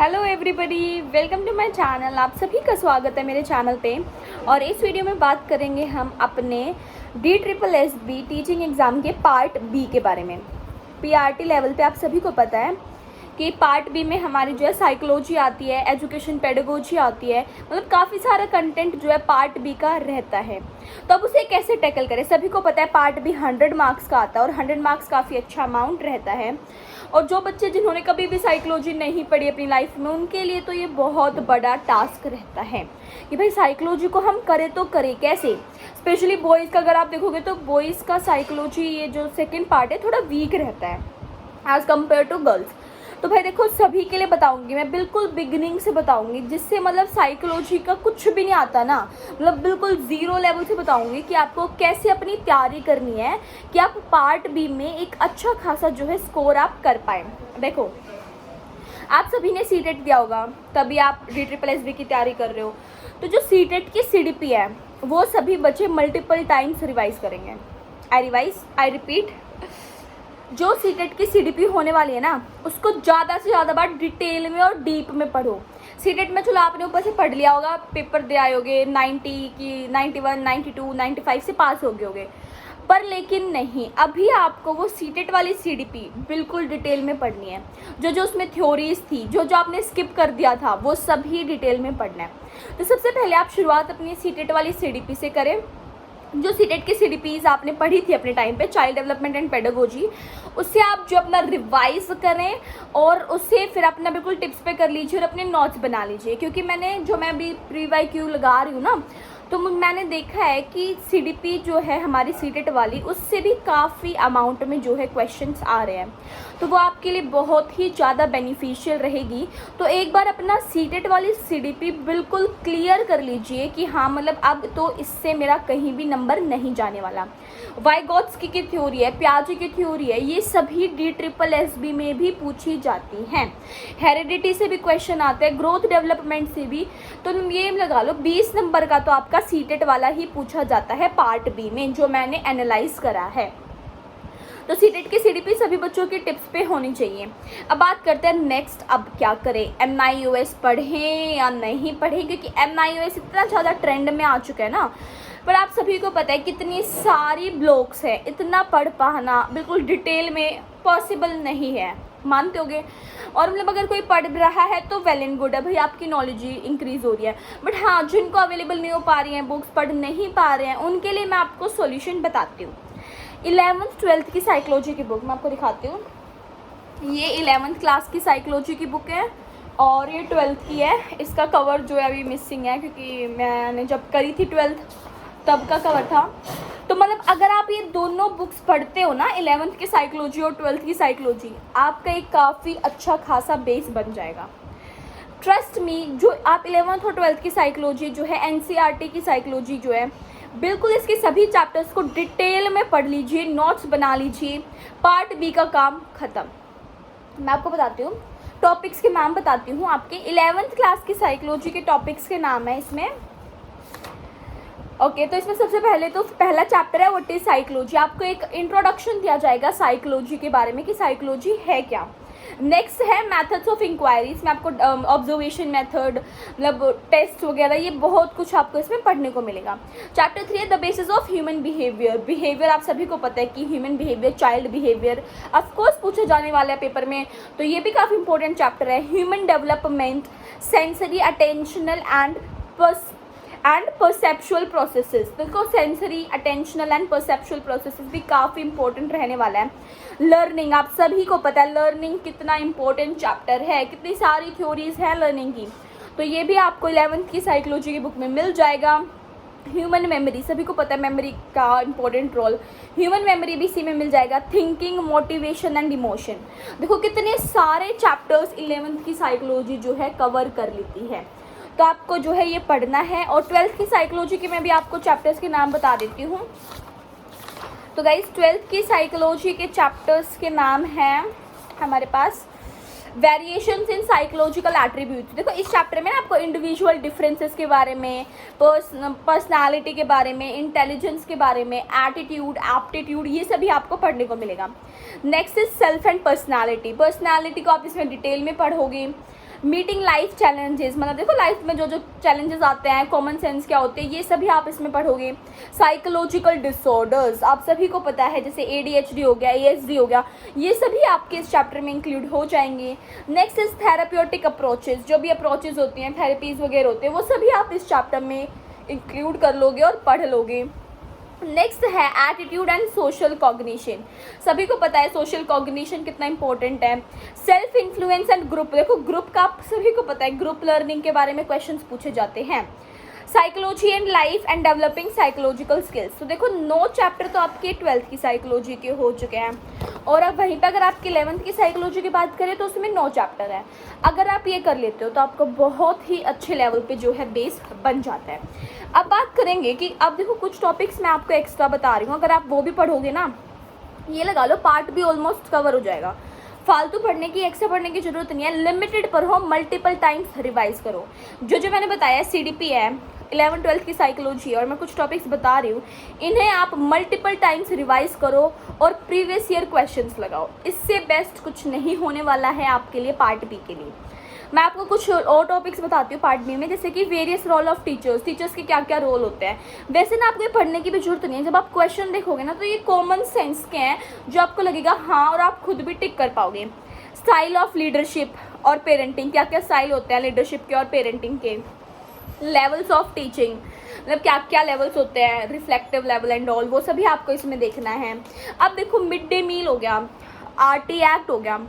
Hello everybody, welcome to my channel. आप सभी का स्वागत है मेरे चैनल पे। और इस वीडियो में बात करेंगे हम अपने DSSB टीचिंग एग्ज़ाम के पार्ट बी के बारे में। PRT लेवल पे आप सभी को पता है कि पार्ट बी में हमारी जो है साइकोलॉजी आती है, एजुकेशन पेडागोजी आती है, मतलब काफ़ी सारा कंटेंट जो है पार्ट बी का रहता है। तो अब उसे कैसे टैकल करें। सभी को पता है पार्ट बी 100 मार्क्स का आता है और 100 मार्क्स काफ़ी अच्छा अमाउंट रहता है। और जो बच्चे जिन्होंने कभी भी साइकोलॉजी नहीं पढ़ी अपनी लाइफ में, उनके लिए तो ये बहुत बड़ा टास्क रहता है कि भाई साइकोलॉजी को हम करें तो करें कैसे। स्पेशली बॉयज़ का अगर आप देखोगे तो बॉयज़ का साइकोलॉजी ये जो सेकेंड पार्ट है थोड़ा वीक रहता है एज़ कम्पेयर टू गर्ल्स। तो भाई देखो, सभी के लिए बताऊंगी मैं, बिल्कुल बिगिनिंग से बताऊंगी, जिससे मतलब साइकोलॉजी का कुछ भी नहीं आता ना, मतलब बिल्कुल ज़ीरो लेवल से बताऊंगी कि आपको कैसे अपनी तैयारी करनी है कि आप पार्ट बी में एक अच्छा खासा जो है स्कोर आप कर पाएँ। देखो, आप सभी ने सीटेट दिया होगा, तभी आप DSSB की तैयारी कर रहे हो। तो जो सीटेट की CDP है वो सभी बच्चे मल्टीपल टाइम्स रिवाइज करेंगे। आई रिपीट, जो सीटेट की CDP होने वाली है ना, उसको ज़्यादा से ज़्यादा बार डिटेल में और डीप में पढ़ो। सीटेट में चलो आपने ऊपर से पढ़ लिया होगा, पेपर दे आए होगे, 90 की 91, 92, 95 से पास हो गए होगे, पर लेकिन नहीं, अभी आपको वो सीटेट वाली CDP बिल्कुल डिटेल में पढ़नी है। जो जो उसमें थ्योरीज थी, जो जो आपने स्किप कर दिया था, वो सभी डिटेल में पढ़ना है। तो सबसे पहले आप शुरुआत अपनी सीटेट वाली CDP से करें। जो सीटेट की CDPs आपने पढ़ी थी अपने टाइम पे, चाइल्ड डेवलपमेंट एंड पेडागोजी, उससे आप जो अपना रिवाइज करें और उससे फिर अपना बिल्कुल टिप्स पे कर लीजिए और अपने नोट्स बना लीजिए। क्योंकि मैं अभी प्री-वाई-क्यू लगा रही हूँ ना, तो मैंने देखा है कि CDP जो है हमारी सीटेट वाली, उससे भी काफ़ी अमाउंट में जो है क्वेश्चंस आ रहे हैं, तो वो आपके लिए बहुत ही ज़्यादा बेनिफिशियल रहेगी। तो एक बार अपना सीटेट वाली CDP बिल्कुल क्लियर कर लीजिए कि हाँ, मतलब अब तो इससे मेरा कहीं भी नंबर नहीं जाने वाला। वाइगोत्स्की की थ्योरी है, पियाजे की थ्योरी है, ये सभी DSSB में भी पूछी जाती हैं। हेरिडिटी से भी क्वेश्चन आते हैं, ग्रोथ डेवलपमेंट से भी। तो ये लगा लो 20 नंबर का तो आपका सीटेट वाला ही पूछा जाता है पार्ट बी में, जो मैंने एनालाइज करा है। तो सीटेट की CDP सभी बच्चों की टिप्स पे होनी चाहिए। अब बात करते हैं नेक्स्ट, अब क्या करें, MIOS पढ़ें या नहीं पढ़ें, क्योंकि MIOS इतना ज़्यादा ट्रेंड में आ चुका है ना। पर आप सभी को पता है कितनी सारी ब्लॉक्स है, इतना पढ़ पाना बिल्कुल डिटेल में पॉसिबल नहीं है, मानते होगे। और मतलब अगर कोई पढ़ रहा है तो वेल एंड गुड है भाई, आपकी नॉलेज इंक्रीज़ हो रही है। बट हाँ, जिनको अवेलेबल नहीं हो पा रही हैं, बुक्स पढ़ नहीं पा रहे हैं, उनके लिए मैं आपको सॉल्यूशन बताती हूँ। 11th 12th की साइकोलॉजी की बुक मैं आपको दिखाती हूँ। ये 11th क्लास की साइकोलॉजी की बुक है और ये 12th की है। इसका कवर जो है अभी मिसिंग है, क्योंकि मैंने जब करी थी 12th तब का कवर था। तो मतलब अगर आप ये दोनों बुक्स पढ़ते हो ना, 11th की साइकोलॉजी और 12th की साइकोलॉजी, आपका एक काफ़ी अच्छा खासा बेस बन जाएगा। ट्रस्ट मी, जो आप 11th और 12th की साइकोलॉजी जो है, NCERT की साइकोलॉजी जो है, बिल्कुल इसके सभी चैप्टर्स को डिटेल में पढ़ लीजिए, नोट्स बना लीजिए, पार्ट बी का काम ख़त्म। मैं आपको बताती हूँ, टॉपिक्स के नाम बताती हूँ आपके। 11th क्लास की साइकोलॉजी के टॉपिक्स के नाम है इसमें। ओके, तो इसमें सबसे पहले तो पहला चैप्टर है व्हाट इज साइकोलॉजी। आपको एक इंट्रोडक्शन दिया जाएगा साइकोलॉजी के बारे में कि साइकोलॉजी है क्या। नेक्स्ट है मेथड्स ऑफ इंक्वायरी, इसमें आपको ऑब्जर्वेशन मेथड, मतलब टेस्ट वगैरह, ये बहुत कुछ आपको इसमें पढ़ने को मिलेगा। चैप्टर 3 है the basis of human behaviour. Behaviour आप सभी को पता है कि human behaviour, child behaviour of course पूछे जाने वाला है पेपर में, तो ये भी काफ़ी इंपॉर्टेंट चैप्टर है। Human development, sensory, attentional and perceptual processes. देखो, sensory, attentional and perceptual processes भी काफ़ी इंपॉर्टेंट रहने वाला है। लर्निंग, आप सभी को पता है लर्निंग कितना इंपॉर्टेंट चैप्टर है, कितनी सारी थ्योरीज हैं लर्निंग की, तो ये भी आपको 11th की साइकोलॉजी की बुक में मिल जाएगा। ह्यूमन मेमोरी, सभी को पता है मेमोरी का इंपॉर्टेंट रोल, ह्यूमन मेमोरी भी इसी में मिल जाएगा। थिंकिंग, मोटिवेशन एंड इमोशन, देखो कितने सारे चैप्टर्स 11th की साइकोलॉजी जो है कवर कर लेती है। तो आपको जो है ये पढ़ना है। और 12th की साइकोलॉजी के मैं भी आपको चैप्टर्स के नाम बता देती हूँ। तो गाइस, 12th की साइकोलॉजी के चैप्टर्स के नाम हैं हमारे पास वेरिएशंस इन साइकोलॉजिकल एट्रीब्यूट्स। देखो, इस चैप्टर में ना आपको इंडिविजुअल डिफरेंसेस के बारे में, पर्सनालिटी के बारे में, इंटेलिजेंस के बारे में, एटीट्यूड, एप्टीट्यूड, ये सभी आपको पढ़ने को मिलेगा। Next is self and personality. Personality को आप इसमें डिटेल में पढ़ोगे। मीटिंग लाइफ चैलेंजेस, मतलब देखो लाइफ में जो जो चैलेंजेस आते हैं, कॉमन सेंस क्या होते हैं, ये सभी आप इसमें पढ़ोगे। साइकोलॉजिकल डिसऑर्डर्स आप सभी को पता है, जैसे ADHD हो गया, ASD हो गया, ये सभी आपके इस चैप्टर में इंक्लूड हो जाएंगे। नेक्स्ट इज थेराप्यूटिक अप्रोचेस, जो भी अप्रोचेस होती हैं, थेरेपीज वगैरह होते हैं, वो सभी आप इस चैप्टर में इंक्लूड कर लोगे और पढ़ लोगे। नेक्स्ट है एटीट्यूड एंड सोशल कॉग्निशन। सभी को पता है सोशल कॉग्निशन कितना इंपॉर्टेंट है। सेल्फ इन्फ्लुएंस एंड ग्रुप, देखो ग्रुप का आप सभी को पता है, ग्रुप लर्निंग के बारे में क्वेश्चंस पूछे जाते हैं। Psychology and life and developing psychological skills, तो देखो 9 चैप्टर तो आपके 12th की साइकोलॉजी के हो चुके हैं, और अब वहीं पर अगर आपकी 11th की साइकोलॉजी की बात करें तो उसमें 9 चैप्टर है। अगर आप ये कर लेते हो तो आपको बहुत ही अच्छे लेवल पे जो है बेस बन जाता है। अब बात करेंगे कि अब देखो कुछ टॉपिक्स मैं आपको एक्स्ट्रा बता रही हूँ, अगर आप वो भी पढ़ोगे ना, ये लगा लो पार्ट भी ऑलमोस्ट कवर हो जाएगा। फालतू पढ़ने की, एक्स्ट्रा पढ़ने की जरूरत नहीं है, लिमिटेड पढ़ो, मल्टीपल टाइम्स रिवाइज करो। जो मैंने बताया CDP है, 11th 12th की साइकोलॉजी, और मैं कुछ टॉपिक्स बता रही हूँ, इन्हें आप मल्टीपल टाइम्स रिवाइज करो और प्रीवियस ईयर क्वेश्चंस लगाओ। इससे बेस्ट कुछ नहीं होने वाला है आपके लिए पार्ट बी के लिए। मैं आपको कुछ और टॉपिक्स बताती हूँ पार्ट बी में, जैसे कि various role of teachers, teachers के क्या क्या रोल होते हैं। वैसे ना आपको पढ़ने की भी जरूरत नहीं है, जब आप क्वेश्चन देखोगे ना तो ये कॉमन सेंस के हैं जो आपको लगेगा हाँ, और आप खुद भी टिक कर पाओगे। स्टाइल ऑफ लीडरशिप और पेरेंटिंग, क्या क्या स्टाइल होते हैं लीडरशिप के और पेरेंटिंग के। लेवल्स ऑफ टीचिंग, मतलब क्या क्या लेवल्स होते हैं, रिफ्लेक्टिव लेवल एंड ऑल, वो सभी आपको इसमें देखना है। अब देखो मिड डे मील हो गया, RT एक्ट हो गया,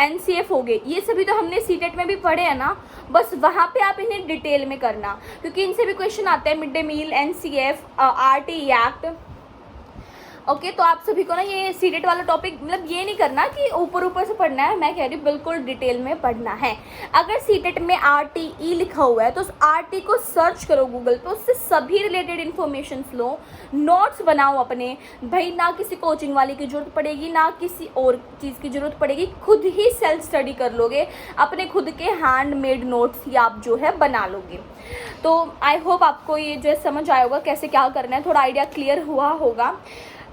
NCF हो गए, ये सभी तो हमने सीटेट में भी पढ़े हैं ना, बस वहाँ पे आप इन्हें डिटेल में करना, क्योंकि इनसे भी क्वेश्चन आते हैं। Mid day meal, NCF, RT act, okay. तो आप सभी को ना ये सीटेट वाला टॉपिक, मतलब ये नहीं करना कि ऊपर ऊपर से पढ़ना है, मैं कह रही हूँ बिल्कुल डिटेल में पढ़ना है। अगर सीटेट में RTE लिखा हुआ है तो उस RT को सर्च करो गूगल पे, उससे सभी रिलेटेड इन्फॉर्मेशन लो, नोट्स बनाओ अपने। भाई ना किसी कोचिंग वाले की जरूरत पड़ेगी, ना किसी और चीज़ की जरूरत पड़ेगी, खुद ही सेल्फ स्टडी कर लोगे, अपने खुद के हैंडमेड नोट्स ही आप जो है बना लोगे। तो आई होप आपको ये जो समझ आया होगा कैसे क्या करना है, थोड़ा आइडिया क्लियर हुआ होगा।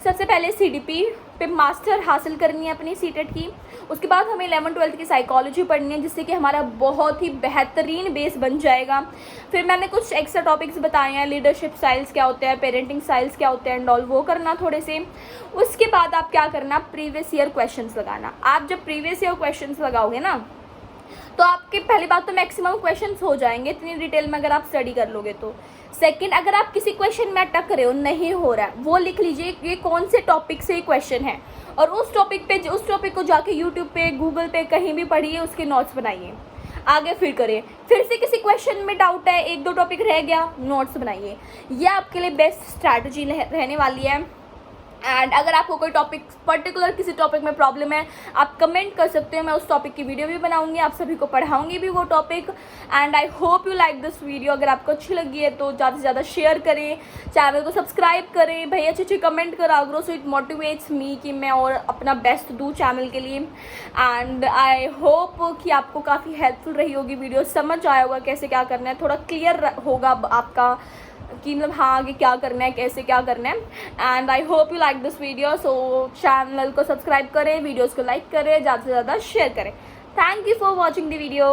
सबसे पहले CDP पे मास्टर हासिल करनी है अपनी सीटेट की, उसके बाद हमें 11th 12th की साइकोलॉजी पढ़नी है, जिससे कि हमारा बहुत ही बेहतरीन बेस बन जाएगा। फिर मैंने कुछ एक्स्ट्रा टॉपिक्स बताए हैं, लीडरशिप स्टाइल्स क्या होते हैं, पेरेंटिंग स्टाइल्स क्या होते हैं एंड ऑल, वो करना थोड़े से। उसके बाद आप क्या करना, प्रीवियस ईयर क्वेश्चंस लगाना। आप जब प्रीवियस ईयर क्वेश्चंस लगाओगे ना तो आपके पहली बात तो मैक्सिमम क्वेश्चंस हो जाएंगे इतनी डिटेल में अगर आप स्टडी कर लोगे तो। सेकंड, अगर आप किसी क्वेश्चन में अटक रहे हो, नहीं हो रहा है, वो लिख लीजिए ये कौन से टॉपिक से क्वेश्चन है, और उस टॉपिक को जाके यूट्यूब पे, गूगल पे कहीं भी पढ़िए, उसके नोट्स बनाइए, आगे फिर करिए। फिर से किसी क्वेश्चन में डाउट है, 1-2 टॉपिक रह गया, नोट्स बनाइए। ये आपके लिए बेस्ट स्ट्रैटेजी रहने वाली है। एंड अगर आपको कोई टॉपिक पर्टिकुलर किसी टॉपिक में प्रॉब्लम है, आप कमेंट कर सकते हो, मैं उस टॉपिक की वीडियो भी बनाऊंगी, आप सभी को पढ़ाऊंगी भी वो topic. And I hope you like this video. अगर आपको अच्छी लगी है तो ज़्यादा से ज़्यादा शेयर करें, चैनल को सब्सक्राइब करें, भाई अच्छे कमेंट करा करो, सो इट मोटिवेट्स मी कि मैं और अपना बेस्ट दूँ चैनल के लिए। एंड आई होप कि आपको काफ़ी हेल्पफुल रही होगी वीडियो, समझ आया होगा कैसे क्या करना है, थोड़ा क्लियर होगा आपका कि मतलब हाँ आगे क्या करना है, कैसे क्या करना है। And I hope you like this video, so channel को सब्सक्राइब करें, वीडियोस को लाइक करें, ज़्यादा से ज़्यादा शेयर करें। Thank you for watching the video.